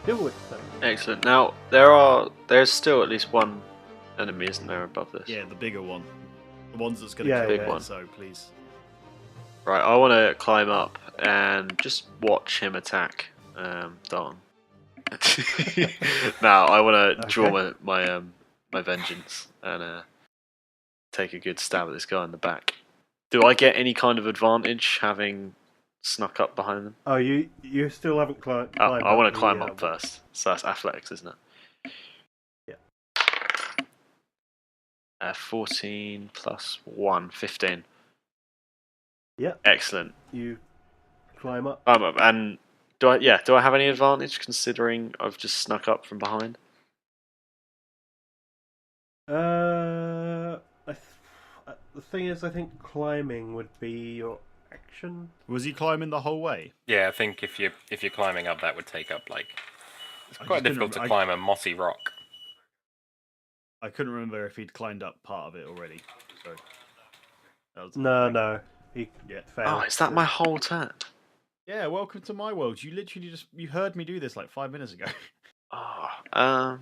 Jibblewick, so. Excellent. Now there's still at least one enemy, isn't there, above this? Yeah, the bigger one. The ones that's going to Yeah, kill big me, one. so please. Right, I want to climb up and just watch him attack Dalton. Now I want to draw my vengeance and take a good stab at this guy in the back. Do I get any kind of advantage having snuck up behind them? Oh, you still haven't climbed. I want to climb up first, so that's athletics, isn't it? Yeah. 14 plus 1, 15. Yeah. Excellent. You climb up. And do I have any advantage considering I've just snuck up from behind? The thing is, I think climbing would be your action. Was he climbing the whole way? Yeah, I think if you're climbing up, that would take up like it's I quite just difficult couldn't- to climb a mossy rock. I couldn't remember if he'd climbed up part of it already. So that was No. He failed. Oh, is that my whole turn? Yeah, welcome to my world. You literally you heard me do this like 5 minutes ago. Oh,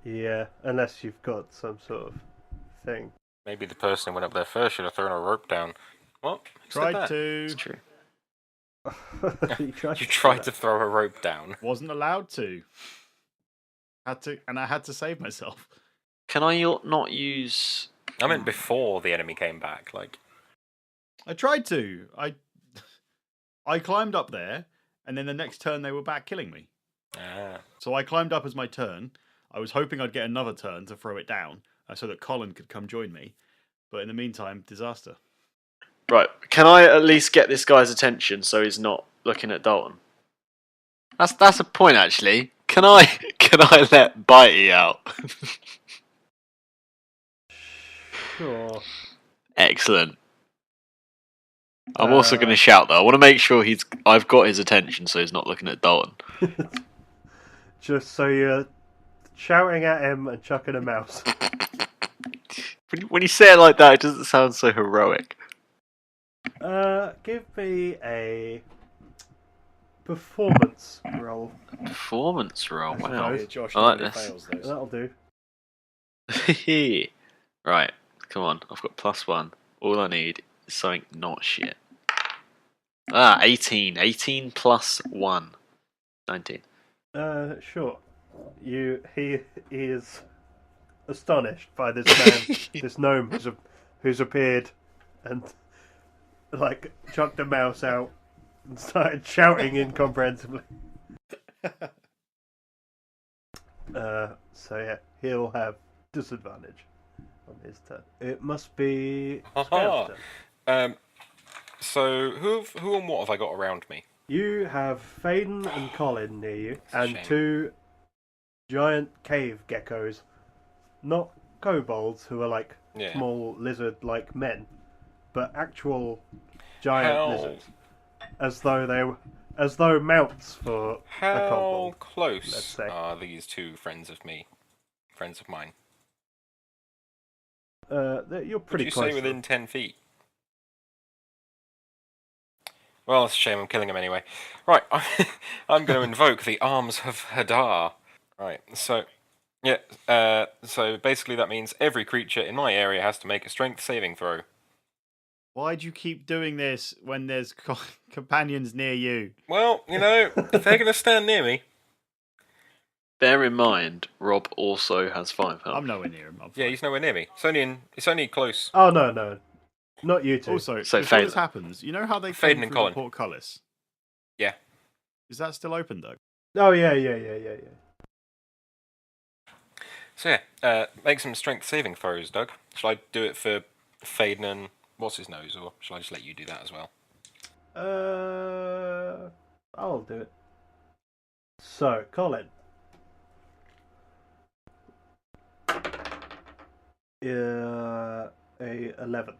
Yeah, unless you've got some sort of thing. Maybe the person who went up there first should have thrown a rope down. What? Tried it's to. true. You tried, You tried to throw a rope down. Wasn't allowed to. And I had to save myself. Can I not use? I meant before the enemy came back. Like I tried to. I climbed up there, and then the next turn they were back killing me. So I climbed up as my turn. I was hoping I'd get another turn to throw it down, so that Colin could come join me. But in the meantime, disaster. Right, can I at least get this guy's attention so he's not looking at Dalton? That's a point actually. Can I let Bitey out? Sure. Excellent. I'm also going to shout though. I want to make sure I've got his attention so he's not looking at Dalton. Just so you're shouting at him and chucking a mouse. When you say it like that, it doesn't sound so heroic. Give me a performance roll. Performance roll. I Wow. suppose. Josh I like normally this. fails those. That'll do. Right, come on. I've got +1. All I need is something not shit. 18. 18 plus 1. 19. Sure. He is astonished by this man, this gnome who's appeared and like chucked a mouse out and started shouting incomprehensibly. So yeah, he'll have disadvantage on his turn. It must be Skaram's turn. So who and what have I got around me? You have Faden and Colin near you, a and shame. 2 giant cave geckos. Not kobolds, who are like Yeah. small lizard-like men, but actual giant lizards, as though mounts for a How kobold. let's close say. are these two friends of mine? You're pretty Would you close. say within 10 feet? Well, it's a shame I'm killing him anyway. Right, I'm going to invoke the Arms of Hadar. Right, so, yeah, so basically that means every creature in my area has to make a strength saving throw. Why'd you keep doing this when there's companions near you? Well, you know, if they're going to stand near me... Bear in mind, Rob also has 5 health. I'm nowhere near him. I'm Yeah, fine. he's nowhere near me. It's only close. Oh no, not you two. Also, So before this Faden. happens, you know how they Faden came and through Colin. the portcullis? Yeah. Is that still open, though? Oh yeah. So yeah, make some strength saving throws, Doug. Shall I do it for Faden and what's his nose, or shall I just let you do that as well? I'll do it. So, Colin. a 11.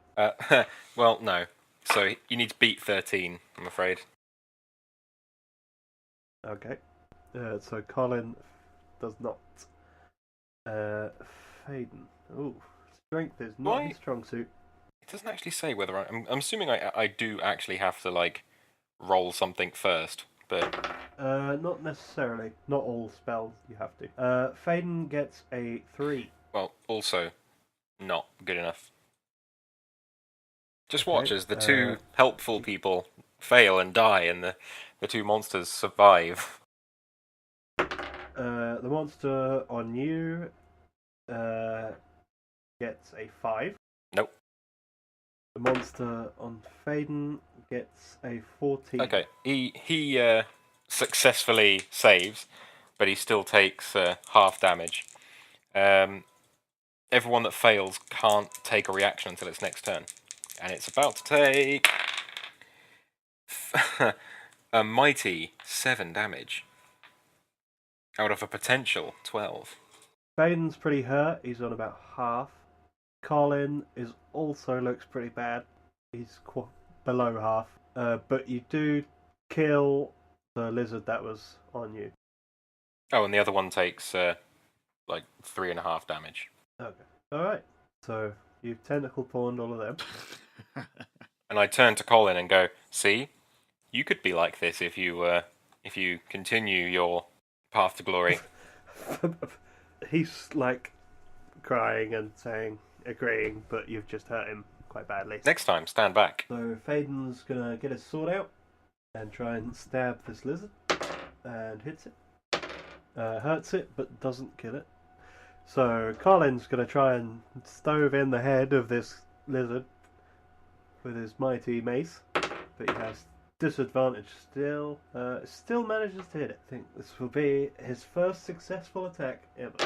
Well, no. So you need to beat 13, I'm afraid. Okay. So Colin does not. Faden. Ooh, strength is not his strong suit. It doesn't actually say whether I'm assuming I do actually have to, like, roll something first, but... Not necessarily. Not all spells you have to. Faden gets a 3. Well, also not good enough. Just watch as the two helpful people fail and die, and the two monsters survive. The monster on you gets a 5. Nope. The monster on Faden gets a 14. Okay, he successfully saves, but he still takes half damage. Everyone that fails can't take a reaction until its next turn. And it's about to take a mighty 7 damage out of a potential 12. Faden's pretty hurt. He's on about half. Colin also looks pretty bad. He's below half. But you do kill the lizard that was on you. Oh, and the other one takes like 3.5 damage. Okay. Alright. So you've tentacle pawned all of them. And I turn to Colin and go, "See, you could be like this if you continue your path to glory." He's like crying and agreeing, but you've just hurt him quite badly. Next time, stand back. So Faden's gonna get his sword out and try and stab this lizard, and hits it. Hurts it, but doesn't kill it. So Colin's gonna try and stove in the head of this lizard with his mighty mace, but he has disadvantage still. Still manages to hit it. I think this will be his first successful attack ever.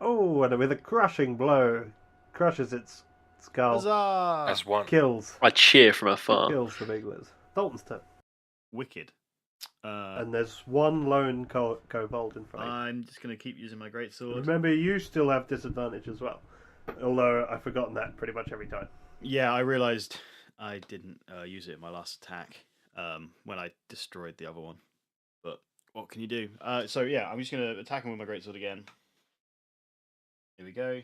Oh, and with a crushing blow, crushes its skull. Huzzah! As one. Kills. I cheer from afar. Kills the big lizard. Dalton's turn. Wicked. And there's one lone kobold in front of you. I'm just going to keep using my greatsword. Remember, you still have disadvantage as well. Although I've forgotten that pretty much every time. Yeah, I realised I didn't use it in my last attack when I destroyed the other one. But what can you do? So yeah, I'm just going to attack him with my greatsword again. Here we go.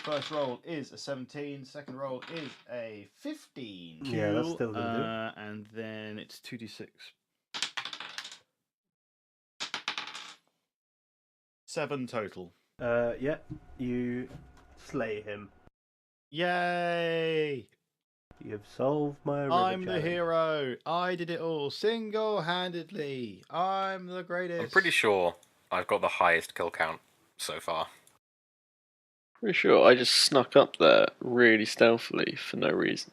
First roll is a 17. Second roll is a 15. Yeah, that's still going to do. And then it's 2d6. 7 total. Yeah, you slay him. Yay! You've solved my river I'm challenge. the hero. I did it all single-handedly. I'm the greatest. I'm pretty sure I've got the highest kill count so far. Pretty sure I just snuck up there really stealthily for no reason.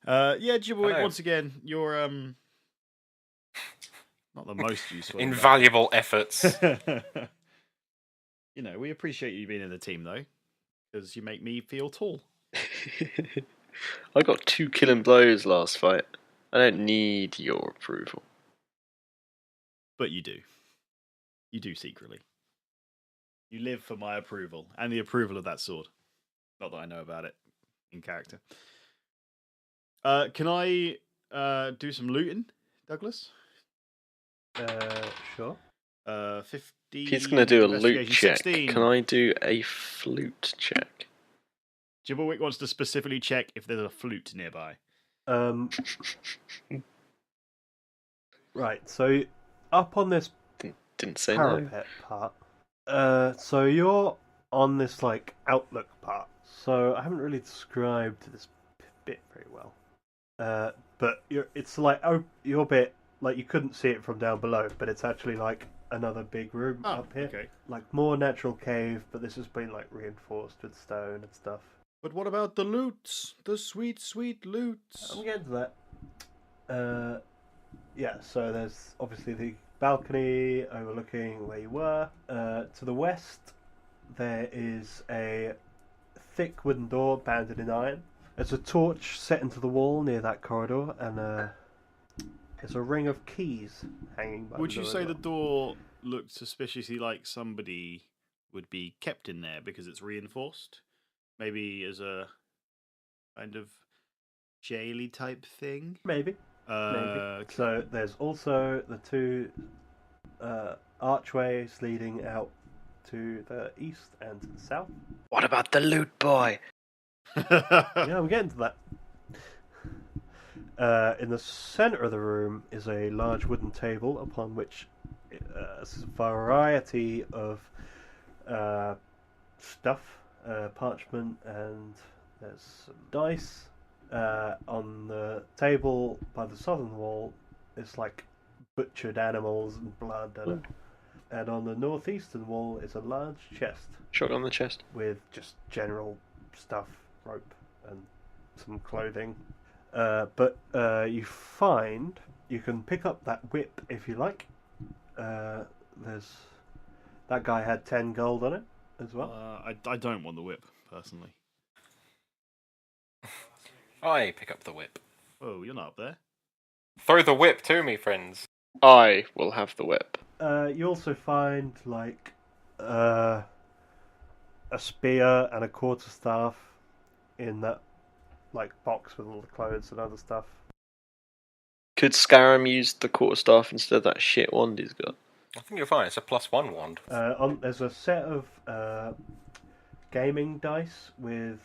Yeah, Jibblewick, Hello. once again, you're not the most useful. Invaluable efforts. You know, we appreciate you being in the team though, because you make me feel tall. I got 2 killing blows last fight. I don't need your approval. But you do. You do secretly. You live for my approval and the approval of that sword. Not that I know about it in character. Can I do some looting, Douglas? Sure. 50. He's going to do a loot investigation, check. 16. Can I do a flute check? Jibblewick wants to specifically check if there's a flute nearby. Right, so up on this Didn't say no. parapet part. So you're on this like outlook part. So I haven't really described this bit very well. But it's like your bit, like you couldn't see it from down below, but it's actually like another big room up here. Okay. Like more natural cave, but this has been like reinforced with stone and stuff. But what about the loots? The sweet, sweet loots. I'm getting to that. Yeah, so there's obviously the balcony overlooking where you were. To the west, there is a thick wooden door banded in iron. There's a torch set into the wall near that corridor, and there's a ring of keys hanging by Would the you door say as the well. door looked suspiciously like somebody would be kept in there because it's reinforced? Maybe as a kind of jaily type thing. Maybe. Okay. So there's also the two archways leading out to the east and to the south. What about the loot boy? Yeah, I'm getting to that. In the centre of the room is a large wooden table upon which a variety of stuff, parchment, and there's some dice. On the table by the southern wall is like butchered animals and blood. And on the northeastern wall is a large chest. Shot on the chest. With just general stuff, rope and some clothing. But you find you can pick up that whip if you like. There's that guy had 10 gold on it as well. I don't want the whip personally. I pick up the whip. Oh, you're not up there. Throw the whip to me, friends. I will have the whip. You also find like a spear and a quarterstaff in that like box with all the clothes and other stuff. Could Skaram use the quarterstaff instead of that shit wand he's got? I think you're fine. It's a +1 wand. There's a set of gaming dice with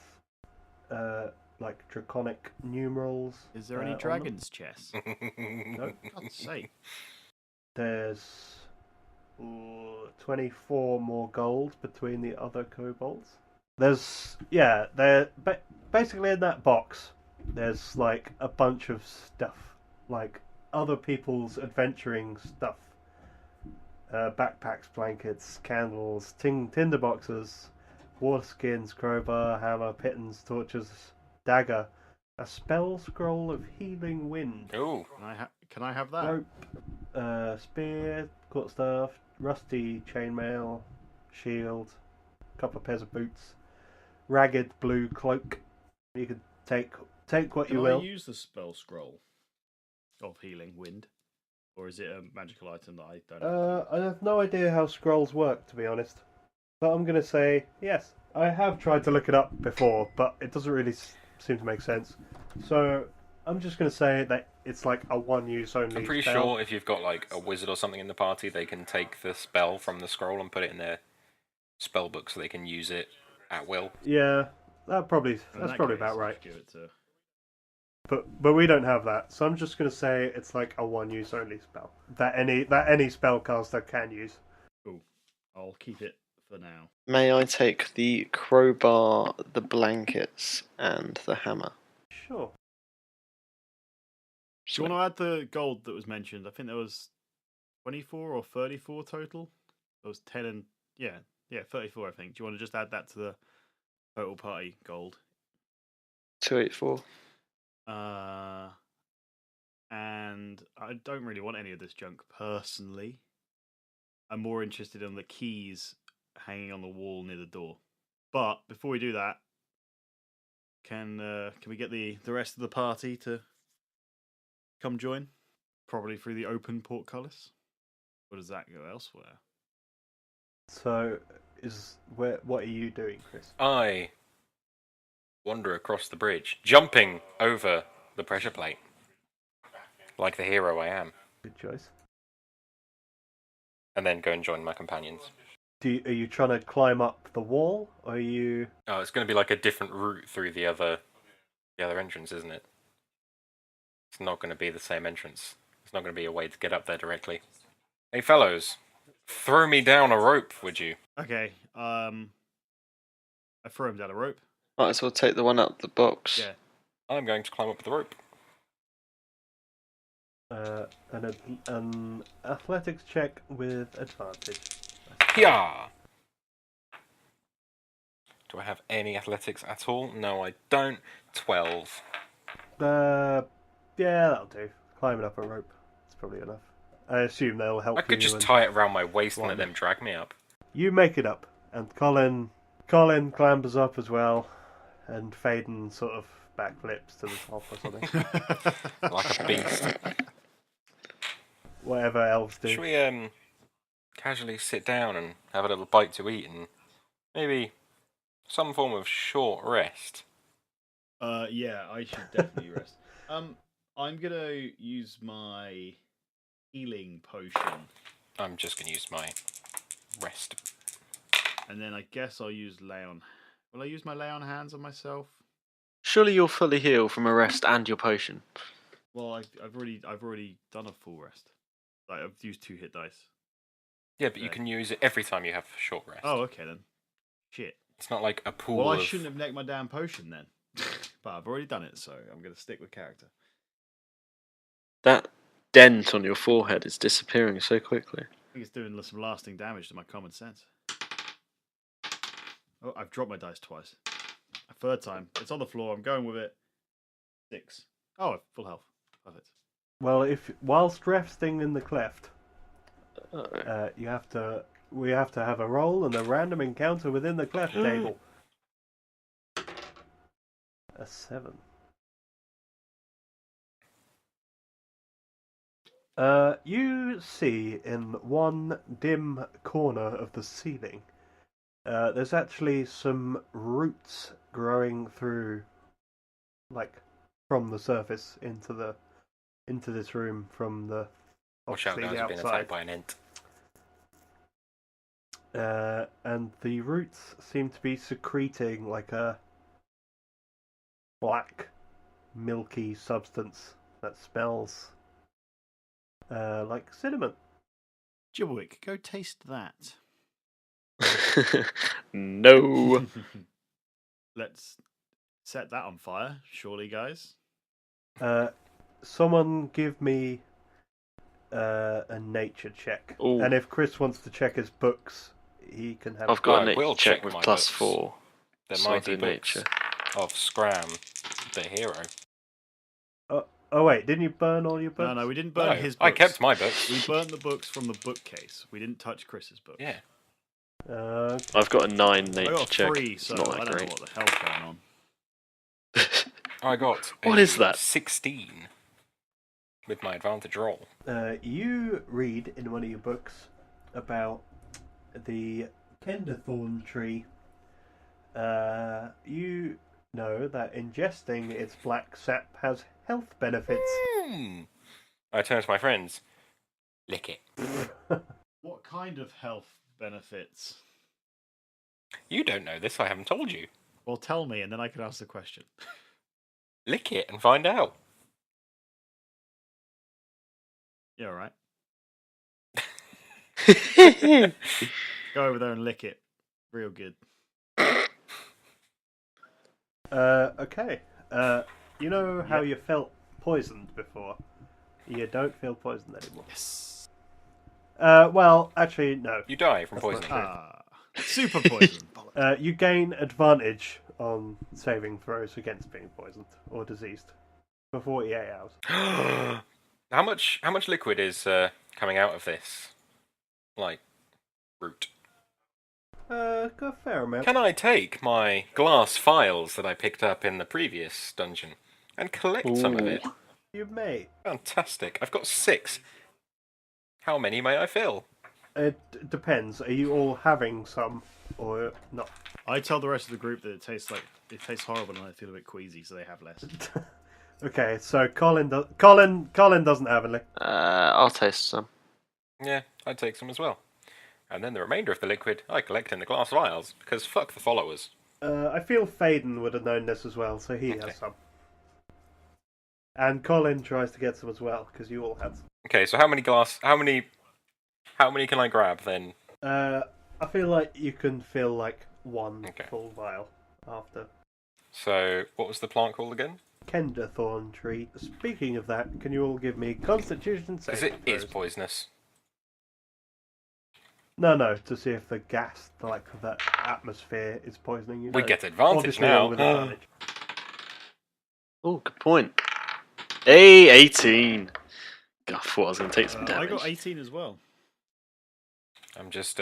like draconic numerals. Is there any on dragon's chess? No. God's sake. There's 24 more gold between the other kobolds. They're basically in that box. There's like a bunch of stuff, like other people's adventuring stuff. Backpacks, blankets, candles, tinder boxes, water skins, crowbar, hammer, pittons, torches, dagger, a spell scroll of healing wind. Ooh. Can I have that? Rope, spear, quarterstaff, rusty chainmail, shield, couple of pairs of boots, ragged blue cloak. You could take what you will. Can I use the spell scroll of healing wind? Or is it a magical item that I don't have? I have no idea how scrolls work, to be honest. But I'm going to say yes. I have tried to look it up before, but it doesn't really seem to make sense. So I'm just going to say that it's like a one-use only I'm pretty spell. sure if you've got like a wizard or something in the party, they can take the spell from the scroll and put it in their spell book so they can use it at will. Yeah, that's probably about right. Give it to... But we don't have that, so I'm just going to say it's like a one-use only spell that any spellcaster can use. Cool. I'll keep it for now. May I take the crowbar, the blankets, and the hammer? Sure. Do you want to add the gold that was mentioned? I think there was 24 or 34 total. There was 10 and... Yeah, 34 I think. Do you want to just add that to the total party gold? 284. And I don't really want any of this junk personally. I'm more interested in the keys hanging on the wall near the door. But before we do that, can we get the rest of the party to come join? Probably through the open portcullis. Or does that go elsewhere? So, what are you doing, Chris? I wander across the bridge, jumping over the pressure plate. Like the hero I am. Good choice. And then go and join my companions. Are you trying to climb up the wall, or are you... Oh, it's going to be like a different route through the other entrance, isn't it? It's not going to be the same entrance. It's not going to be a way to get up there directly. Hey, fellows, throw me down a rope, would you? Okay, I throw him down a rope. Might as well take the one out of the box. Yeah. I'm going to climb up the rope. An athletics check with advantage. Yeah. Do I have any athletics at all? No, I don't. 12. Yeah, that'll do. Climbing up a rope. It's probably enough. I assume they'll help you. I could just tie it around my waist and let climb. them drag me up. You make it up, and Colin clambers up as well, and Faden sort of backflips to the top or something. Like a beast. Whatever elves do. Should we casually sit down and have a little bite to eat and maybe some form of short rest? Yeah, I should definitely rest. I'm gonna use my healing potion, I'm just going to use my rest. and then I guess I'll use lay on. Will I use my lay on hands on myself? Surely you're fully healed from a rest and your potion. Well, I've already done a full rest. Like, I've used 2 hit dice. Yeah, but you Okay. can use it every time you have a short rest. Oh, okay then. Shit. It's not like a pool Well, I of... shouldn't have necked my damn potion then. But I've already done it, so I'm gonna stick with character. That dent on your forehead is disappearing so quickly. I think it's doing some lasting damage to my common sense. Oh, I've dropped my dice twice. A third time. It's on the floor. I'm going with it. 6. Oh, full health. Perfect. Well, whilst resting in the cleft, Uh-oh. we have to have a roll and a random encounter within the cleft table. A 7. You see in one dim corner of the ceiling, there's actually some roots growing through, like, from the surface into this room from the Watch out, obviously guys, the I've been outside. attacked by an ent. And the roots seem to be secreting like a black, milky substance that smells like cinnamon. Jibblewick, go taste that. No. Let's set that on fire, surely, guys. Someone give me a nature check. Ooh. And if Chris wants to check his books, he can have. I've got I a nature will check check with my plus books. 4. The So I'll mighty do books nature. of Skaram, the hero. Oh wait, didn't you burn all your books? No, we didn't burn No, his books. I kept my books. We burnt the books from the bookcase. We didn't touch Chris's books. Yeah. I've got a 9 I nature got check. 3, It's so not I that don't great. know what the hell's going on. I got What is that? 16 with my advantage roll. You read in one of your books about the Kenderthorn tree. You know that ingesting its black sap has health benefits. I turn to my friends. Lick it. What kind of health benefits? You don't know this, I haven't told you. Well, tell me, and then I can ask the question. Lick it and find out. Yeah, all right. Go over there and lick it. Real good. Okay. You know how you felt poisoned before? You don't feel poisoned anymore. Yes. Well, actually, no. You die from That's not poison. true. Super poison. You gain advantage on saving throws against being poisoned or diseased for 48 hours. How much liquid is coming out of this? Like, root. Got a fair amount. Can I take my glass files that I picked up in the previous dungeon and collect some of it? You may. Fantastic. I've got 6. How many may I fill? It depends. Are you all having some or not? I tell the rest of the group that it tastes horrible and I feel a bit queasy, so they have less. Okay, so Colin doesn't have any. I'll taste some. Yeah, I'd take some as well. And then the remainder of the liquid I collect in the glass vials, because fuck the followers. I feel Faden would have known this as well, so he Okay. has some. And Colin tries to get some as well, because you all had some. Okay, so how many can I grab then? I feel like you can fill like one Okay. full vial after. So, what was the plant called again? Kenderthorn tree. Speaking of that, can you all give me Constitution Because saving it is throws? poisonous. No, to see if the gas, like the atmosphere, is poisoning you. We No. get advantage Obviously now. all with advantage. Oh, good point. Hey, 18. God, I thought I was going to take some I damage. got 18 as well. I'm just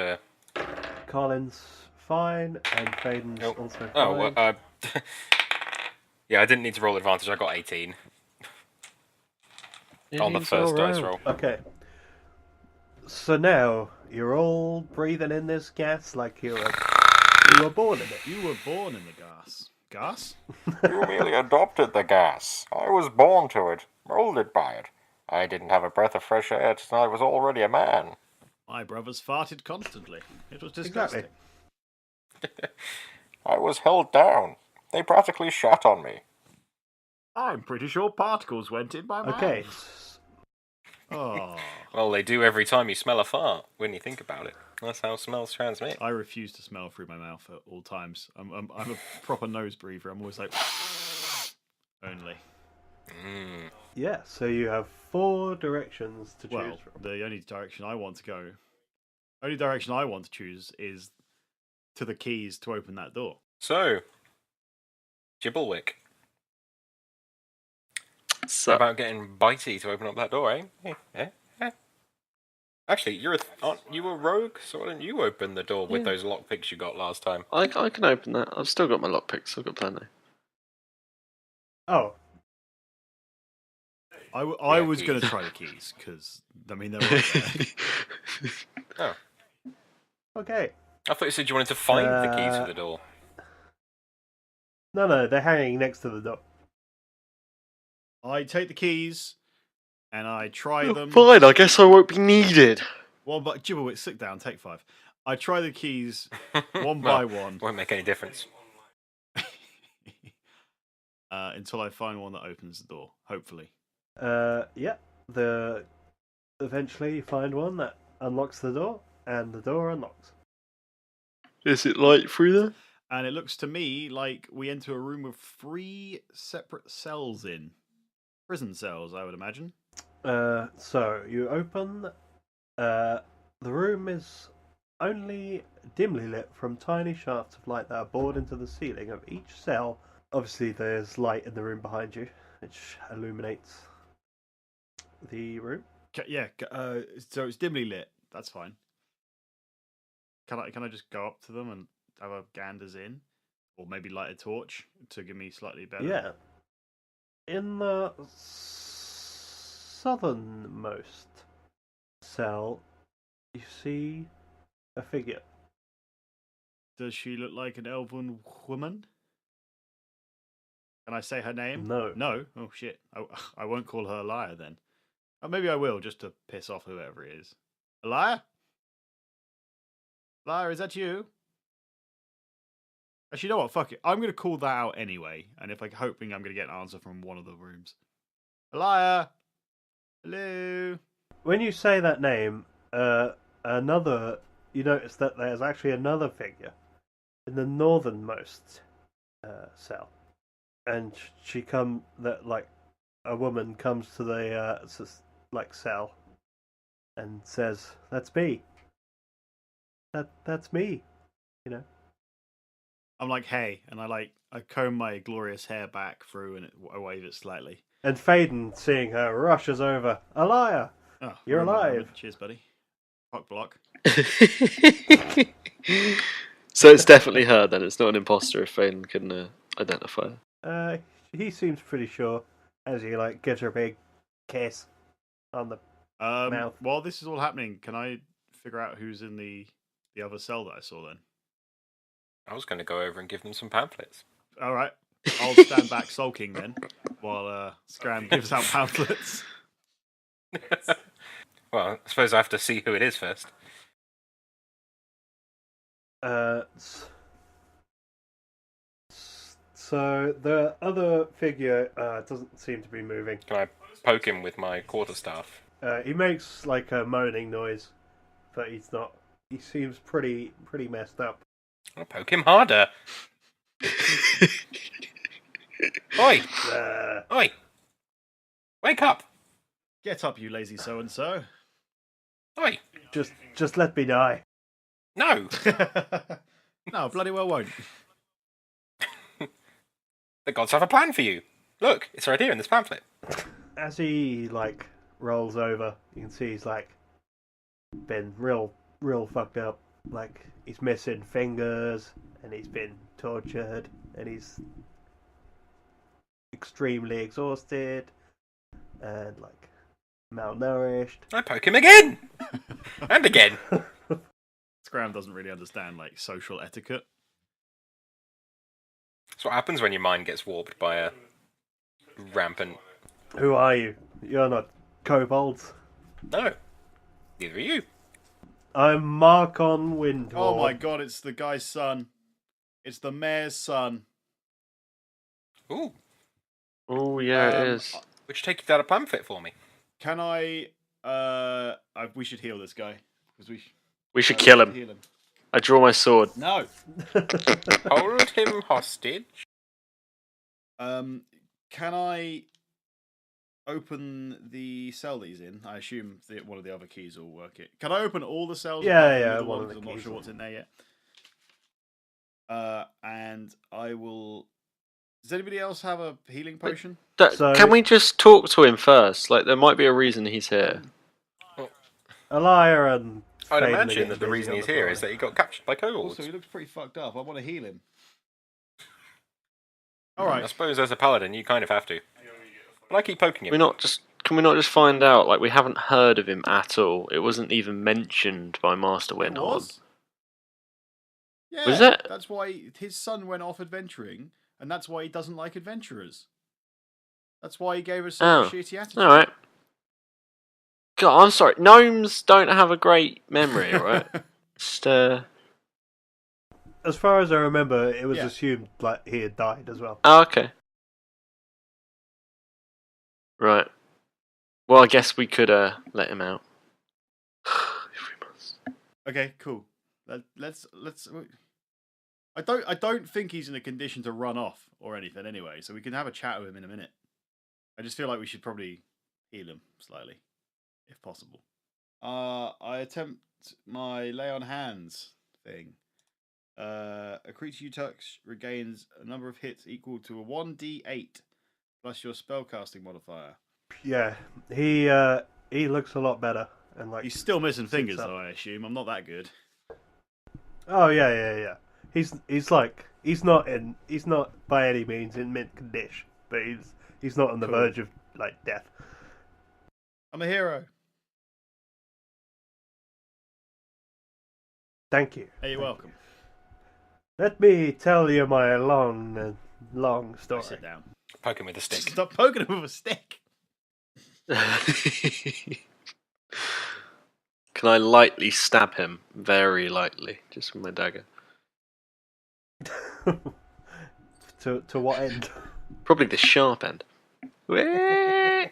Colin's fine, and Faden's Oh. also fine. Oh, well, yeah, I didn't need to roll advantage. I got 18 on the It's first all dice right. roll. Okay. So now you're all breathing in this gas like you were born in it. You were born in the gas. gas. You merely adopted the gas. I was born to it, molded by it. I didn't have a breath of fresh air till I was already a man. My brothers farted constantly. It was disgusting. Exactly. I was held down. They practically shat on me. I'm pretty sure particles went in my mouth. Okay. Oh. Well, they do every time you smell a fart, when you think about it. That's how smells transmit. I refuse to smell through my mouth at all times. I'm a proper nose breather. I'm always like, only. Yeah, so you have 4 directions to choose Well, from. the only direction I want to choose is to the keys to open that door. So, Jibblewick. So, How about getting Bitey to open up that door, eh? Actually, aren't you a rogue? So why don't you open the door with those lockpicks you got last time? I can open that. I've still got my lockpicks. I've got plenty. Oh, I was going to try the keys, because, I mean, they're right there. Oh. okay. I thought you said you wanted to find the keys for the door. No, they're hanging next to the door. I take the keys, and I try them. Fine, I guess I won't be needed. One by Jibblewick, sit down, take 5. I try the keys one by one. Won't make any difference. Until I find one that opens the door, hopefully. Yeah. Eventually you find one that unlocks the door, and the door unlocks. Is it light through there? And it looks to me like we enter a room with 3 separate cells in. Prison cells, I would imagine. So you open. The room is only dimly lit from tiny shafts of light that are bored into the ceiling of each cell. Obviously, there's light in the room behind you, which illuminates the room. So it's dimly lit. That's fine. Can I just go up to them and have a ganders in, or maybe light a torch to give me slightly better? Yeah. In the southernmost cell, you see a figure. Does she look like an elven woman? Can I say her name? No. No? Oh, shit. I won't call her a liar then. Or maybe I will, just to piss off whoever it is. A liar? Liar, is that you? Actually, you know what? Fuck it. I'm going to call that out anyway. And if I'm hoping I'm going to get an answer from one of the rooms. A liar! Hello? When you say that name, you notice that there's actually another figure in the northernmost cell. And a woman comes to the cell and says, "That's me. That's me." You know. I'm like, hey, and I comb my glorious hair back through and I wave it slightly. And Faden, seeing her, rushes over. "A liar! Oh, You're alive." moment. Cheers, buddy. Fuck block. So it's definitely her then. It's not an imposter if Faden can identify her. He seems pretty sure as he gives her a big kiss on the mouth. While this is all happening, can I figure out who's in the other cell that I saw then? I was going to go over and give them some pamphlets. All right. I'll stand back sulking then, while Skaram gives out pamphlets. Well, I suppose I have to see who it is first. So the other figure doesn't seem to be moving. Can I poke him with my quarterstaff? He makes a moaning noise, but he's not. He seems pretty messed up. I'll poke him harder. Oi! Oi! Wake up! Get up, you lazy so-and-so. Oi! Just let me die. No! No, bloody well won't. The gods have a plan for you. Look, it's right here in this pamphlet. As he rolls over, you can see he's been real fucked up. He's missing fingers, and he's been tortured, and he's extremely exhausted, and malnourished. I poke him again! And again! Skaram doesn't really understand social etiquette. That's what happens when your mind gets warped by a rampant... Who are you? You're not kobolds. No. Neither are you. I'm Markon Windhorn. Oh my god, it's the guy's son. It's the mayor's son. Ooh. Oh yeah, it is. Would you take you down a pamphlet for me? Can I... we should heal this guy. Because We should kill him. Heal him. I draw my sword. No! Hold him hostage. Can I open the cell that he's in? I assume that one of the other keys will work it. Can I open all the cells? Yeah, apart from yeah, the middle one one, of the 'cause I'm not keys sure will- what's in there yet. And I will... Does anybody else have a healing potion? So- Can we just talk to him first? Like, there might be a reason he's here. Elia and I'd Faden are imagine getting that the busy reason on he's the here floor. is that he got captured by kobolds. Also, he looks pretty fucked up. I want to heal him. I Alright. suppose as a paladin, you kind of have to. But I keep poking him. Can we not just find out? Like, we haven't heard of him at all. It wasn't even mentioned by Master It Windhorn. was. Yeah, Was it? That's why his son went off adventuring, and that's why he doesn't like adventurers. That's why he gave us such Oh, a shitty attitude. All right. God, I'm sorry. Gnomes don't have a great memory, right? Just, As far as I remember, it was Yeah. assumed like he had died as well. Oh, okay. Right. Well, I guess we could let him out. If we must. Okay, cool. Let's. I don't think he's in a condition to run off or anything anyway, so we can have a chat with him in a minute. I just feel like we should probably heal him slightly, if possible. I attempt my lay on hands thing. A creature you touch regains a number of hits equal to a 1d8 plus your spellcasting modifier. Yeah, he looks a lot better and like He's still missing fingers, up. though. I assume I'm not that good. Oh yeah. He's not by any means in mint condition, but he's not on the Cool. verge of like death. I'm a hero. Thank you. Hey, you're welcome. Let me tell you my long story. Sit down. Poke him with a stick. Stop poking him with a stick. Can I lightly stab him? Very lightly, just with my dagger. To what end? Probably the sharp end. Whee!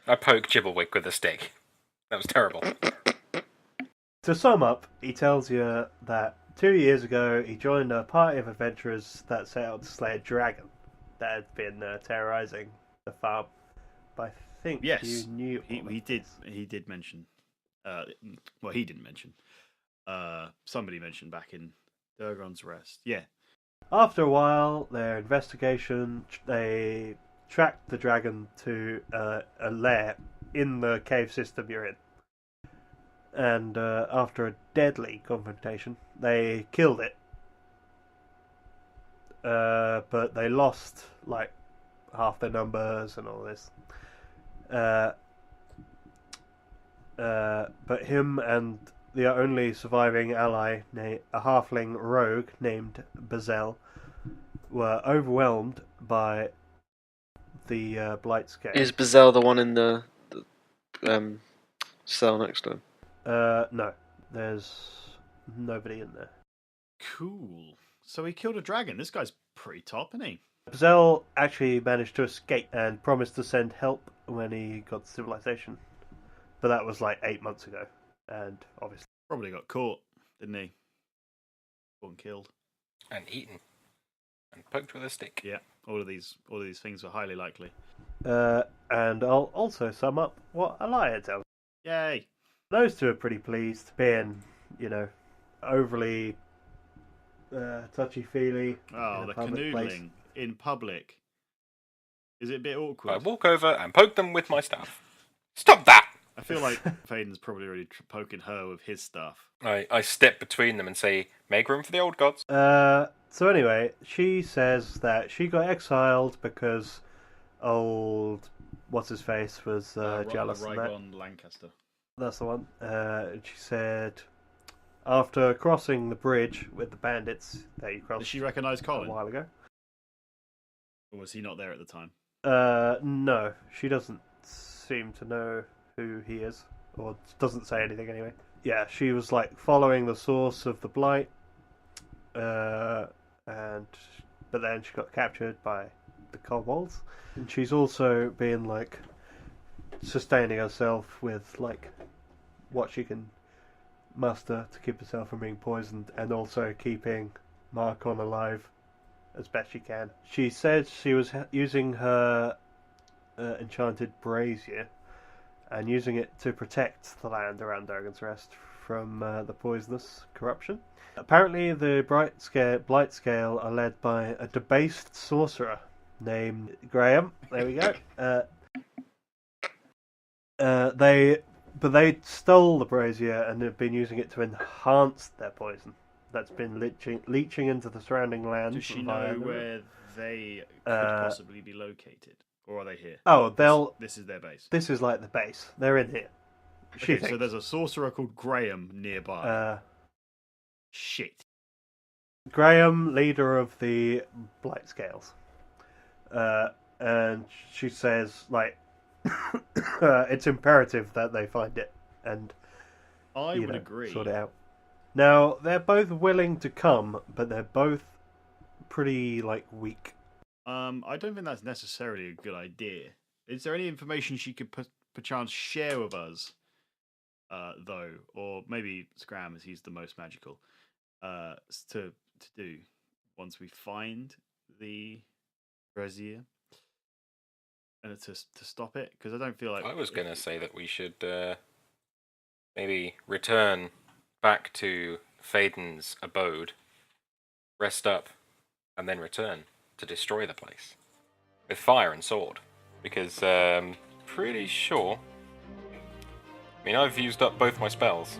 I poke Jibblewick with a stick. That was terrible. To sum up, he tells you that 2 years ago he joined a party of adventurers that set out to slay a dragon that had been terrorizing the farm. But I think Yes, you knew all of he did. this. He did mention. Well, he didn't mention. Somebody mentioned back in Durgon's Rest. Yeah. After a while, their investigation, they tracked the dragon to a lair in the cave system you're in. And after a deadly confrontation, they killed it. But they lost like half their numbers and all this. But him and the only surviving ally, a halfling rogue named Bazel, were overwhelmed by the blight scale. Is Bazel the one in the cell next to him? No, there's nobody in there. Cool. So he killed a dragon. This guy's pretty top, isn't he? Bazel actually managed to escape and promised to send help when he got to civilization. But that was like 8 months ago, and obviously... Probably got caught, didn't he? Caught and killed. And eaten. And poked with a stick. Yeah. All of these things were highly likely. And I'll also sum up what Elia tells. Yay. Those two are pretty pleased, being, overly touchy-feely Oh, in the a public place. canoodling in public. Is it a bit awkward? I walk over and poke them with my staff. Stop that! I feel like Faden's probably already poking her with his stuff. I step between them and say, make room for the old gods. So anyway, she says that she got exiled because old what's-his-face was jealous and that. Rygon Lancaster. That's the one. And she said, After crossing the bridge with the bandits that you crossed Does she recognise a Colin? while ago. Or was he not there at the time? No, she doesn't seem to know who he is, or doesn't say anything anyway. Yeah, she was like following the source of the blight, but then she got captured by the kobolds, and she's also been like sustaining herself with like what she can muster to keep herself from being poisoned, and also keeping Marcon alive as best she can. She said she was using her enchanted brazier and using it to protect the land around Durgon's Rest from the poisonous corruption. Apparently, the blight scale are led by a debased sorcerer named Graham. There we go. They stole the brazier and have been using it to enhance their poison. That's been leaching into the surrounding land. Does she know where they could possibly be located? Or are they here? Oh, This is their base. This is like the base. They're in here. Okay, so there's a sorcerer called Graham nearby. Shit. Graham, leader of the Blight Scales. And she says, like, it's imperative that they find it and I would agree. Sort it out. Now, they're both willing to come, but they're both pretty, like, weak. I don't think that's necessarily a good idea. Is there any information she could perchance share with us, though? Or maybe Skaram, as he's the most magical, to do once we find the brazier? And to stop it? Because I don't feel like... I was going to say that we should maybe return back to Phaeton's abode, rest up, and then return to destroy the place with fire and sword. Because pretty sure... I mean, I've used up both my spells.